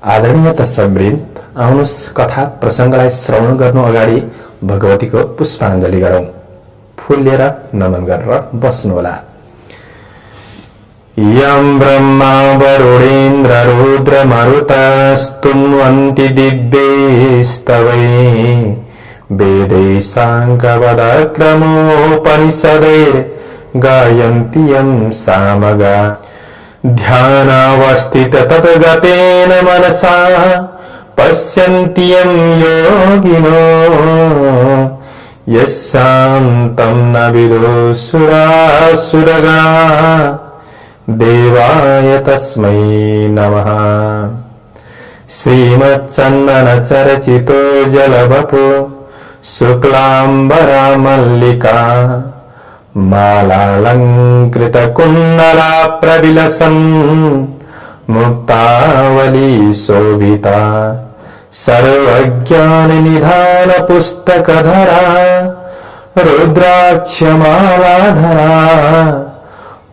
आदरणीय दर्शकवृन्द, आउनुहोस् कथा प्रसङ्गलाई श्रवण गर्नु अगाडि भगवतीको पुष्पाञ्जली गरौं। फूल लिएर नमन गरेर बस्नुहोला। यं ब्रह्मा वरुणेन्द्र रुद्र मरुतस्तुन्वन्ति दिव्यैस्तवै वेदै साङ्गवदक्रमोपनिषदैर्गायन्ति यं सामगा ध्यानावस्थित तद्गतेन मनसा पश्यन्ति यं योगिनो यस्यान्तं न विदुषुरासुरगणा देवाय तस्मै नमः। श्रीमच्चन्दनचर्चितो जलवपु शुक्लाम्बरा मल्लिका मालालङ्कृतकुण्डला प्रविलसन् मुक्तावली शोभिता सर्वज्ञाननिधान पुस्तकधरा रुद्राक्षमालाधरा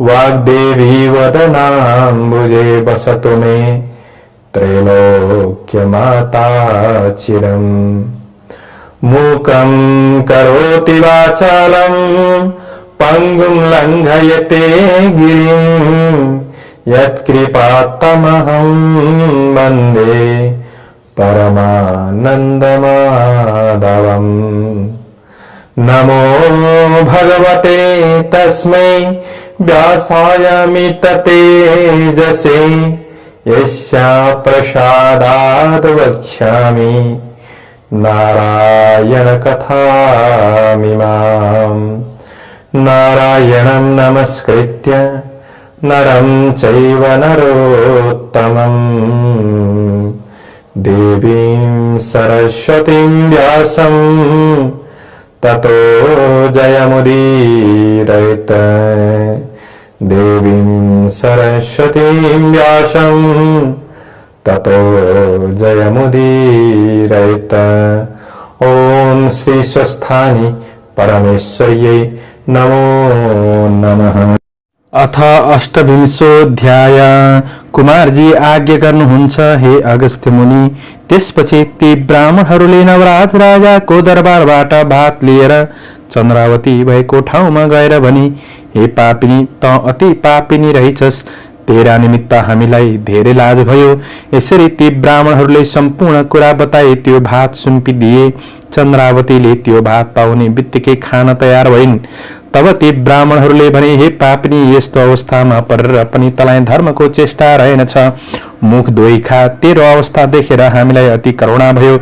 वाग्देवी वदनाम्बुजे वसतु मे त्रैलोक्यमाता चिरम्। मूकं करोति वाचालं पंगुं लंघयते गिरिं यत्कृपात्तमहं वन्दे परमानन्दमाधवम्। नमो भगवते तस्मै व्यासायमिततेजसे यस्या प्रसादात् वक्ष्यामि नारायण कथामिमाम्। नारायणं नमस्कृत्य नरं चैव नरोत्तमम् देवीं सरस्वतीं व्यासं ततो जयमुदीरयेत्। देवीं सरस्वतीं व्यासं ततो जयमुदीरयेत्। ॐ श्री स्वस्थानि परमेश्वर्यै नमो नमः। अथ अष्टविंशोऽध्याय। कुमारजी आज्ञा गर्नुहुन्छ हे अगस्त्य मुनि। त्यसपछि ती ब्राह्मणहरूले नवराज राजाको दरबारबाट भात लिएर चन्द्रावती भएको ठाउँमा गएर भने, हे पापिनी, त अति पापिनी रहिछस्। तेरा निमित्त हामीलाई धेरै लाज भयो। यसरी ती ब्राह्मणहरूले सम्पूर्ण कुरा बताए त्यो भात सुम्पिदिए। चन्द्रावतीले त्यो भात पाउने बित्तिकै खान तयार भइन्। तब ती ब्राह्मणहरूले भने, हे पापिनी, यस्तो अवस्थामा परेर पनि तँलाई धर्मको चेष्टा रहेनछ। मुख धोइ खा। तेरो अवस्था देखेर हामीलाई अति करुणा भयो।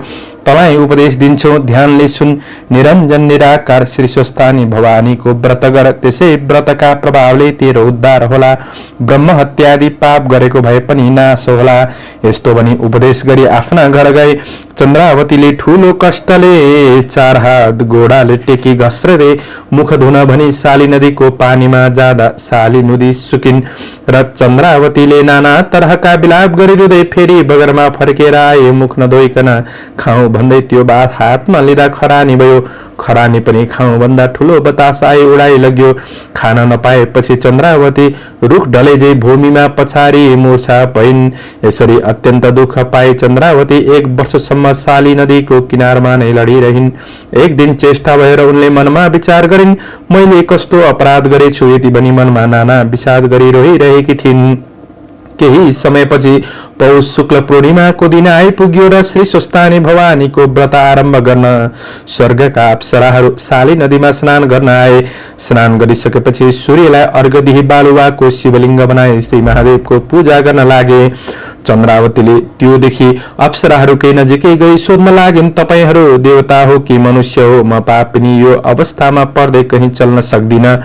तँलाई उपदेश दिन्छौ, ध्यानले सुन। निरञ्जन निराकार श्री स्वस्थानी भवानीको व्रत गर। त्यसै व्रतका प्रभावले तेरो उद्धार होला। ब्रह्म हत्यादि पाप गरेको भए पनि नाश होला। यस्तो भनी उपदेश गरी आफ्ना घर गए। चन्द्रावतीले ठूलो कष्टले 4 हात गोडाले टेकी घस्रदै मुख धुन भनी साली नदीको पानीमा जाँदा साली नदी सुकिन् र चन्द्रावतीले नाना तरहका विलाप गरी रुँदै फेरि बगरमा फर्केर आए। मुख नधोइकन खाऊ भन्दै त्यो भात हातमा लिँदा खरानी भयो। खरानी पनि खाऊ भन्दा ठूलो बतास आए, उडाइ लग्यो। खान नपाएपछि चन्द्रावती रुख ढलेझै भूमिमा पछारी मूर्छा भइन्। यसरी अत्यन्त दुःख पाए चन्द्रावती 1 वर्षसम्म साली नदीको किनारमा नै लडिरहिन्। एक दिन चेष्टा भएर उनले मनमा विचार गरिन्, मैले कस्तो अपराध गरेछु यति भनी मनमा नाना विषाद गरी रोइरहेकी थिइन्। केही समयपछि पौष शुक्ल पूर्णिमाको दिन आइपुग्यो र श्री स्वस्थानी भवानीको व्रत आरम्भ गर्न स्वर्गका अप्सराहरू साली नदीमा स्नान गर्न आए। स्नान गरिसकेपछि सूर्यलाई अर्घ्य दिई बालुवाको शिवलिङ्ग बनाए श्री महादेवको पूजा गर्न लागे। चन्द्रावतीले त्यो देखि अप्सराहरूकै नजिकै गई सोध्न लागिन्, तपाईहरू देवता हो कि मनुष्य हो? म पापिनी यो अवस्थामा पर्दै कहीँ चल्न सक्दिन।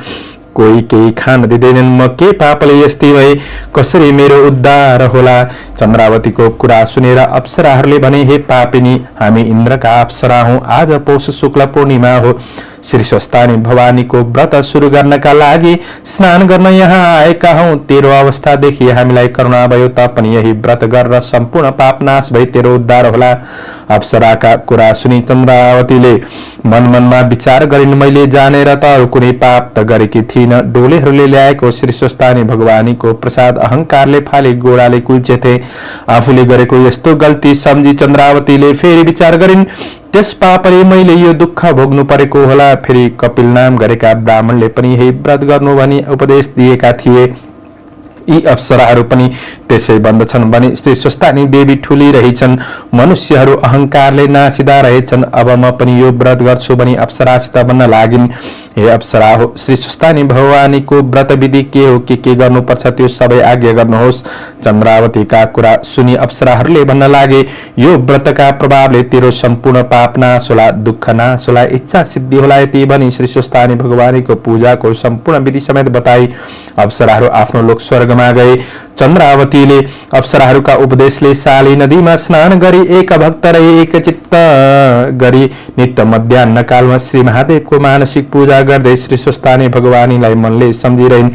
कोही केही खान दिँदैनन्। म के पापले यस्तै भए? कसरी मेरो उद्धार होला? चन्द्रावतीको कुरा सुनेर अप्सराहरूले भने, हे पापिनी, हामी इन्द्रका अप्सरा हौं। आज पौष शुक्ल पूर्णिमा हो। श्री स्वस्तानी भवानीको व्रत सुरु गर्नका लागि स्नान गर्न यहाँ आएका हौं। तेरो अवस्था देखि हामीलाई करुणा भयो, तापनि यही व्रत गरेर सम्पूर्ण पाप नाश भई तेरो उद्धार होला। अप्सराका कुरा सुनि चन्द्रावतीले मन मनमा विचार गरिन्, मैले जानेर त अरू कुनै पाप त गरेकी थिइन। डोलेहरूले ल्याएको श्री स्वस्तानी भगवानीको प्रसाद अहंकारले फाले गोडाले कुल्चेथे। आफूले गरेको यस्तो गल्ती सम्झी चन्द्रावतीले फेरि विचार गरिन्, त्यस पापले मैले यो दुःख भोग्नु परेको होला। फेरि कपिल नाम गरेका ब्राह्मणले पनि यही व्रत गर्नु भनी उपदेश दिएका थिए। यी अप्सराहरू पनि त्यसै बन्दछन् भने श्री स्वस्तानी देवी ठुली रहेछन्। मनुष्यहरू अहंकारले नासिदा रहेछन्। अब म पनि यो व्रत गर्छु भनी अप्सरासित बन्न लागिन्। हे अप्सरा हो, श्री स्वस्तानी भगवानीको व्रत विधि के हो, के गर्नुपर्छ त्यो सबै आज्ञा गर्नुहोस्। चन्द्रावतीका कुरा सुनि अप्सराहरूले भन्न लागे, यो व्रतका प्रभावले तेरो सम्पूर्ण पाप नाश होला, दुःख नाश होला, इच्छा सिद्धि होला। यति भनी श्री स्वस्तानी भगवानीको पूजाको सम्पूर्ण विधि समेत बताई अप्सराहरू आफ्नो लोक स्वर्गमा गए। चन्द्रावतीले अप्सराहरूका उपदेशले साली नदीमा स्नान गरी एक भक्त रही एक चित्त गरी नित्य मध्याह्न कालमा श्री महादेवको मानसिक पूजा गर्दै श्री स्वस्तानी भगवानीलाई मनले सम्झिरहन्।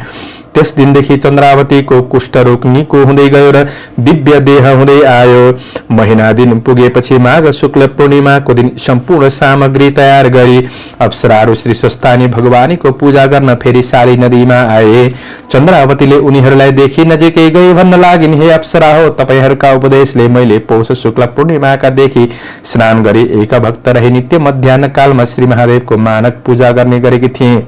त्यस दिनदेखि चन्द्रावतीको कुष्ठ रोग निको हुँदै गयो र दिव्य देह हुँदै आयो। महिना दिन पुगेपछि माघ शुक्ल पूर्णिमाको दिन सम्पूर्ण सामग्री तयार गरी अप्सराहरू श्री स्वस्तानी भगवानीको पूजा गर्न फेरि साली नदीमा आए। चन्द्रावतीले उनीहरूलाई देखि नजिकै गई भन्न लागिन्, हे अप्सरा हो, तपाईहरूका उपदेशले मैले पौष शुक्ल पूर्णिमाका देखि स्नान गरी एक भक्त रही नित्य मध्याह्न कालमा श्री महादेवको मानक पूजा गर्ने गरेकी थिएँ।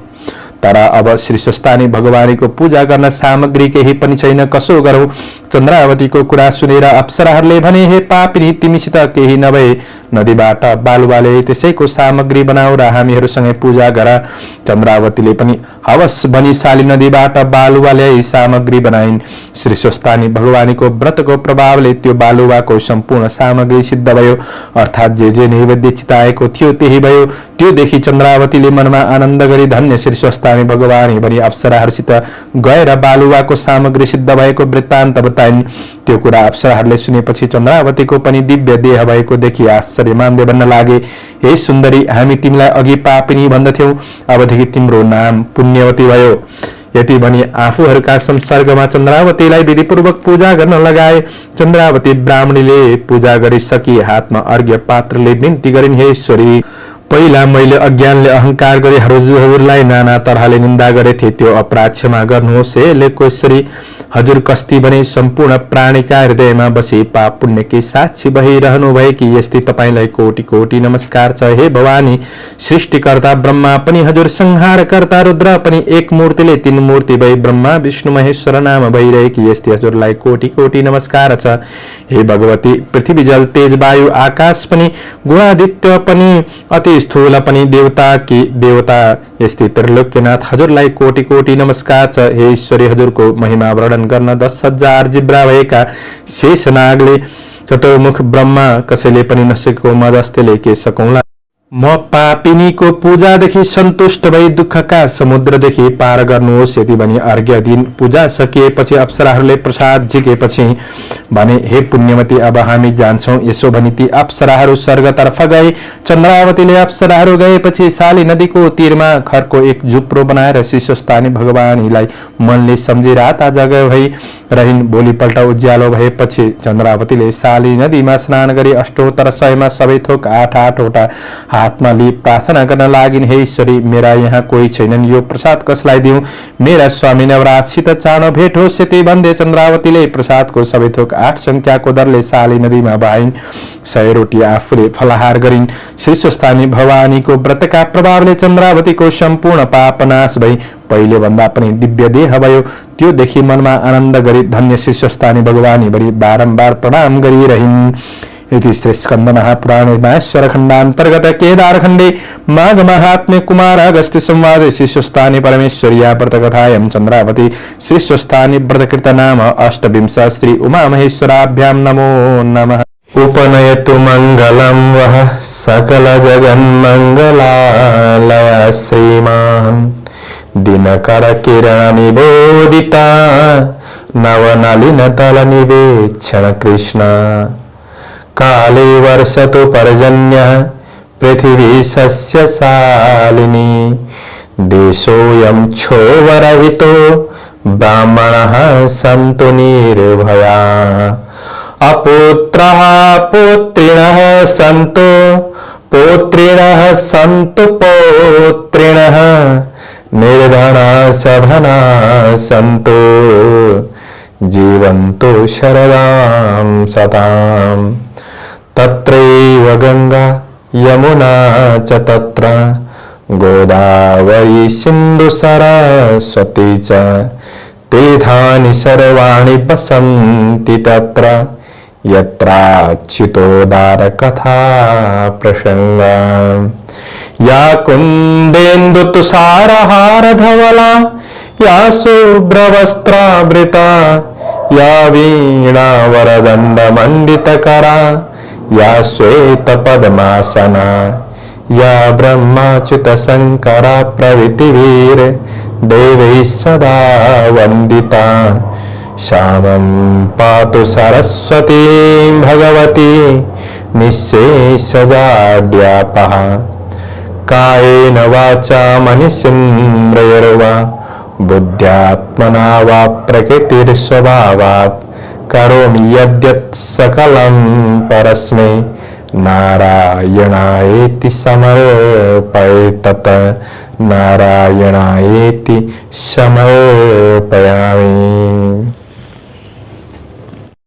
तर अब श्री स्वस्तानी भगवानीको पूजा गर्न सामग्री केही पनि छैन, कसो गरौं? चन्द्रावतीको कुरा सुनेर अप्सराहरूले भने, हे पापिनी, तिमीसित केही नभए नदीबाट बालुवाले त्यसैको सामग्री बनाऊ र हामीहरूसँगै पूजा गर। चन्द्रावतीले पनि हवस भनी साली नदीबाट बालुवा ल्याई सामग्री बनाइन्। श्री स्वस्तानी भगवानीको व्रतको प्रभावले त्यो बालुवाको सम्पूर्ण सामग्री सिद्ध भयो, अर्थात् जे नैवेद्य चिताएको थियो त्यही भयो। त्यो देखि चन्द्रावतीले मनमा आनन्द गरी धन्य श्री स्वस्तानी भगवानी भनी अप्सराहरूसित गएर बालुवाको सामग्री सिद्ध भएको वृत्तान्त बताइन्। त्यो कुरा अप्सराहरूले सुनेपछि चन्द्रावतीको पनि दिव्य देह भएको देखि आश्चर्य मान्दै भन्न लागे, हे सुन्दरी, हामी तिमीलाई अघि पापिनी भन्दथ्यौं, अबदेखि तिम्रो नाम पुण्यवती भयो। यति भनी आफूहरूका संसर्गमा चन्द्रावतीलाई विधिपूर्वक पूजा गर्न लगाए। चन्द्रावती ब्राह्मणीले पूजा गरिसकी हातमा अर्घ्य पात्रले बिन्ती गरिन्, हे ईश्वरी, पहिला मैले अज्ञानले अहंकार गरे हजुरलाई नाना तरहले निन्दा गरेथे, त्यो अपराध क्षमा गर्नुहोस्। हे लेकोश्वरी, हजुर कस्ती भने सम्पूर्ण प्राणीका हृदयमा बसी पाप पुण्यकी साक्षी भइरहनु भएकी यस्तै तपाईलाई कोटि कोटि नमस्कार छ। हे भवानी, सृष्टिकर्ता ब्रह्मा पनि हजुर संहारकर्ता रुद्र पनि एक मूर्तिले तीन मूर्ति भई ब्रह्मा विष्णु महेश्वर नाम भइरहेकी यस्तै हजुरलाई कोटि कोटि नमस्कार छ। हे भगवती, पृथ्वी जल तेज वायु आकाश पनि गुणादित्य पनि अति स्थूल पनि देवता कि देवता यस्तै त्रिलोक्यनाथ हजुरलाई कोटि कोटि नमस्कार छ। हे ईश्वरी, हजुरको महिमा वर्णन गर्न 10,000 जिब्रा भएका शेषनागले चतुर्मुख ब्रह्मा कसैले पनि नसकेको म जस्तैले के सकौंला। म पापिनीको पूजादेखि सन्तुष्ट भई दुःखका समुद्रदेखि पार गर्नुहोस्। यति भनी अर्घ्य दिन पूजा सकिएपछि अप्सराहरूले प्रसाद झिकेपछि भने, हे पुण्यवती, अब हामी जान्छौं। यसो भनी ती अप्सराहरू स्वर्गतर्फ गए। चन्द्रावतीले अप्सराहरू गएपछि साली नदीको तीरमा खरको एक झुप्रो बनाएर श्री स्वस्तानी भगवानीलाई मनले सम्झी रात जग भई रहिन्। भोलिपल्ट उज्यालो भएपछि चन्द्रावतीले साली नदीमा स्नान गरी अष्टोत्तर 100मा सबै थोक 8 वटा हातमा लिई प्रार्थना गर्न लागिन्, हे ईश्वरी, मेरा यहाँ कोही छैनन्, यो प्रसाद कसलाई दिउँ? मेरा स्वामी नवराजसित चाँडो भेट होस्। यति भन्दै चन्द्रावतीले प्रसादको सबै थोक 8 संख्याको दरले साली नदीमा बहाइन्। 100 रोटी आफूले फलाहार गरिन्। श्री स्वस्तानी भवानीको व्रतका प्रभावले चन्द्रावतीको सम्पूर्ण पाप नाश भई पहिले भन्दा पनि दिव्य देह भयो। त्यो देखि मनमा आनन्द गरी धन्य श्री स्वस्तानी भगवानी भरी बारम्बार प्रणाम गरिरहिन्। इति श्री स्कंद महापुराणे महेश्वर खंडांतर्गत केदार खंडे माघ महात्म्य कुमार अगस्त्य संवादे श्री स्वस्तानी परमेश्वर्या व्रत कथायां चन्द्रावती श्री स्वस्तानी व्रतकृत नाम अष्टविंश श्री उमा महेश्वराभ्यां नमो नमः। उपनयतु मंगलम वह सकल जगन्मंगलालय श्रीमान दिनकर किरण निबोधिता नवनलिन तल निवेक्षण कृष्ण काले वर्षतु पर्जन्यः पृथिवी सस्यशालिनी देशोऽयं क्षोभरहितो ब्राह्मणः सन्तु निर्भया अपुत्रः पौत्रिणः सन्तु पौत्रिणः सन्तु पौत्रिणः निर्धना सधना सन्तु जीवन्तु शरदां सताम् तत्रैव गंगा यमुना च तत्र गोदावरी सिन्धु सरस्वती च तीर्थानि सर्वाणि वसन्ति तत्र यत्राच्युतोदारकथा प्रसंगा या कुन्देन्दु तुषारहारधवला या शुभ्रवस्त्रावृता या वीणा वरदण्डमण्डितकरा या श्वेतपद्मासना या ब्रह्माच्युतशङ्करा प्रभृतिभिर् देवैः सदा वन्दिता श्यामं पातु सरस्वतीं भगवती निःशेषजाड्यापः कायेन वाचा मनसेन्द्रियैर्वा बुद्ध्यात्मना वा प्रकृतिर्स्वभावात् करोमि यद्यत् सकलं परस्मै नारायणायेति समर्पये तत् नारायणायेति समर्पयामि।